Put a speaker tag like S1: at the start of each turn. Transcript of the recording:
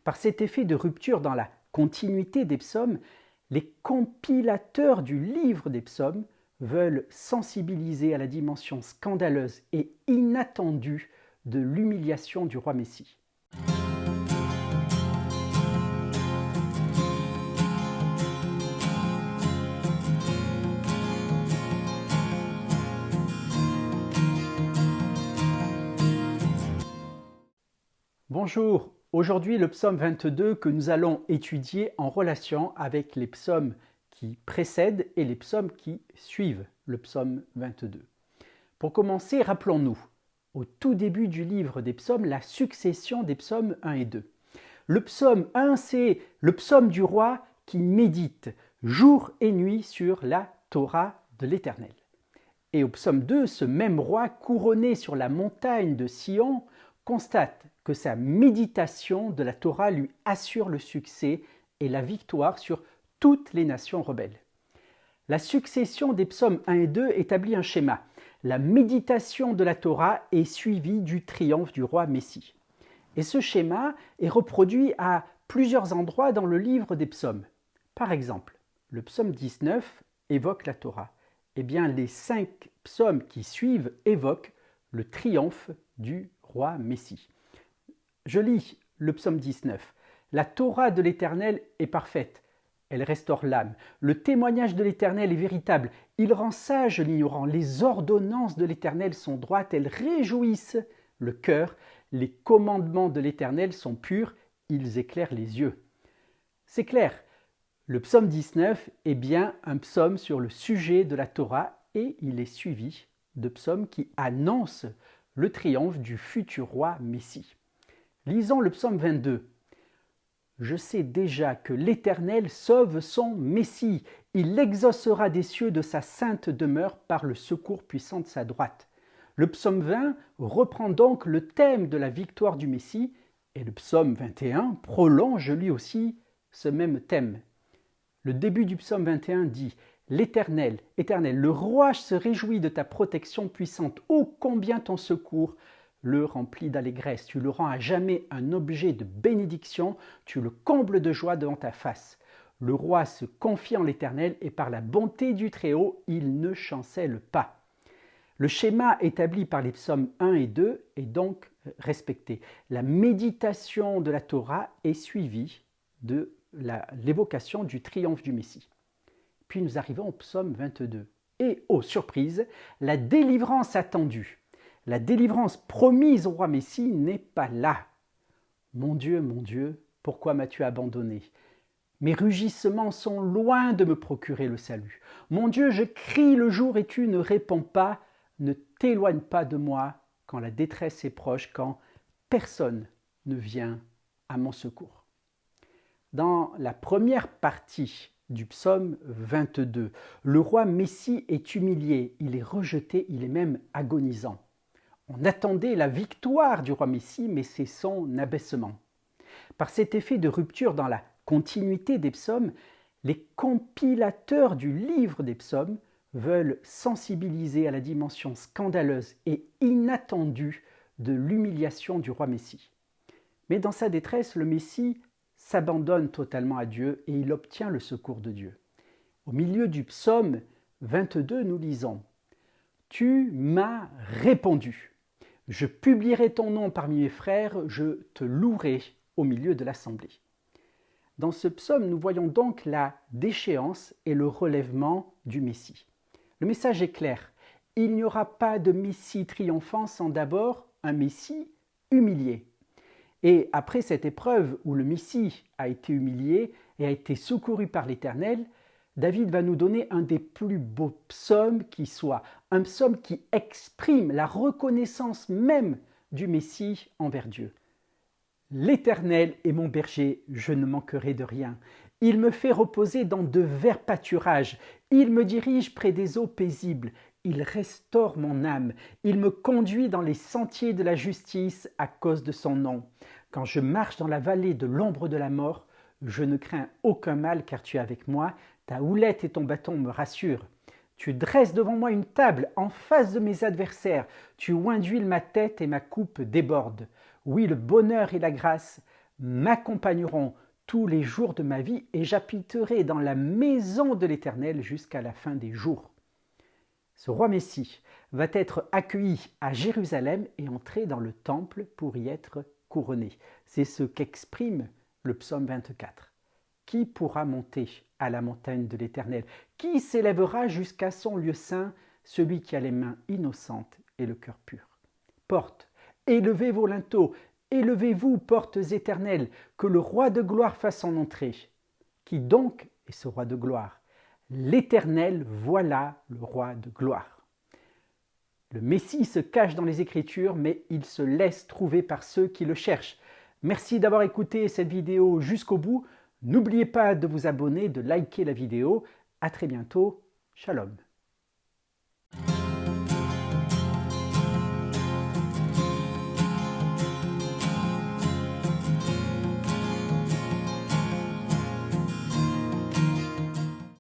S1: Par cet effet de rupture dans la continuité des psaumes, les compilateurs du livre des psaumes veulent sensibiliser à la dimension scandaleuse et inattendue de l'humiliation du roi Messie. Bonjour, aujourd'hui le psaume 22 que nous allons étudier en relation avec les psaumes qui précèdent et les psaumes qui suivent le psaume 22. Pour commencer, rappelons-nous, au tout début du livre des psaumes, la succession des psaumes 1 et 2. Le psaume 1, c'est le psaume du roi qui médite jour et nuit sur la Torah de l'Éternel. Et au psaume 2, ce même roi couronné sur la montagne de Sion constate que sa méditation de la Torah lui assure le succès et la victoire sur toutes les nations rebelles. La succession des psaumes 1 et 2 établit un schéma. La méditation de la Torah est suivie du triomphe du roi Messie. Et ce schéma est reproduit à plusieurs endroits dans le livre des psaumes. Par exemple, le psaume 19 évoque la Torah. Eh bien, les 5 psaumes qui suivent évoquent le triomphe du roi Messie. Je lis le psaume 19. La Torah de l'Éternel est parfaite. Elle restaure l'âme. Le témoignage de l'Éternel est véritable. Il rend sage l'ignorant. Les ordonnances de l'Éternel sont droites. Elles réjouissent le cœur. Les commandements de l'Éternel sont purs. Ils éclairent les yeux. C'est clair. Le psaume 19 est bien un psaume sur le sujet de la Torah et il est suivi de psaumes qui annoncent le triomphe du futur roi Messie. Lisons le psaume 22. Je sais déjà que l'Éternel sauve son Messie. Il l'exaucera des cieux de sa sainte demeure par le secours puissant de sa droite. Le psaume 20 reprend donc le thème de la victoire du Messie et le psaume 21 prolonge lui aussi ce même thème. Le début du psaume 21 dit « L'Éternel, Éternel, le roi se réjouit de ta protection puissante. Ô combien ton secours le remplit d'allégresse. Tu le rends à jamais un objet de bénédiction. Tu le combles de joie devant ta face. Le roi se confie en l'Éternel et par la bonté du Très-Haut, il ne chancelle pas. » Le schéma établi par les psaumes 1 et 2 est donc respecté. La méditation de la Torah est suivie de l'évocation du triomphe du Messie. Puis nous arrivons au psaume 22. Et, oh surprise, la délivrance attendue. La délivrance promise au roi Messie n'est pas là. Mon Dieu, pourquoi m'as-tu abandonné? Mes rugissements sont loin de me procurer le salut. Mon Dieu, je crie le jour et tu ne réponds pas. Ne t'éloigne pas de moi quand la détresse est proche, quand personne ne vient à mon secours. Dans la première partie du psaume 22, le roi Messie est humilié, il est rejeté, il est même agonisant. On attendait la victoire du roi Messie, mais c'est son abaissement. Par cet effet de rupture dans la continuité des psaumes, les compilateurs du livre des psaumes veulent sensibiliser à la dimension scandaleuse et inattendue de l'humiliation du roi Messie. Mais dans sa détresse, le Messie s'abandonne totalement à Dieu et il obtient le secours de Dieu. Au milieu du psaume 22, nous lisons « Tu m'as répondu. Je publierai ton nom parmi mes frères, je te louerai au milieu de l'assemblée. » Dans ce psaume, nous voyons donc la déchéance et le relèvement du Messie. Le message est clair. Il n'y aura pas de Messie triomphant sans d'abord un Messie humilié. Et après cette épreuve où le Messie a été humilié et a été secouru par l'Éternel, David va nous donner un des plus beaux psaumes qui soit, un psaume qui exprime la reconnaissance même du Messie envers Dieu. L'Éternel est mon berger, je ne manquerai de rien. Il me fait reposer dans de verts pâturages, il me dirige près des eaux paisibles, il restaure mon âme, il me conduit dans les sentiers de la justice à cause de son nom. Quand je marche dans la vallée de l'ombre de la mort, je ne crains aucun mal car tu es avec moi, ta houlette et ton bâton me rassurent. Tu dresses devant moi une table en face de mes adversaires. Tu oins d'huile ma tête et ma coupe déborde. Oui, le bonheur et la grâce m'accompagneront tous les jours de ma vie et j'habiterai dans la maison de l'Éternel jusqu'à la fin des jours. Ce roi Messie va être accueilli à Jérusalem et entrer dans le temple pour y être couronné. C'est ce qu'exprime le psaume 24. Qui pourra monter à la montagne de l'Éternel? Qui s'élèvera jusqu'à son lieu saint? Celui qui a les mains innocentes et le cœur pur. Portes, élevez vos linteaux, élevez-vous, portes éternelles, que le roi de gloire fasse son entrée. Qui donc est ce roi de gloire? L'Éternel, voilà le roi de gloire. Le Messie se cache dans les Écritures, mais il se laisse trouver par ceux qui le cherchent. Merci d'avoir écouté cette vidéo jusqu'au bout. N'oubliez pas de vous abonner, de liker la vidéo. À très bientôt. Shalom.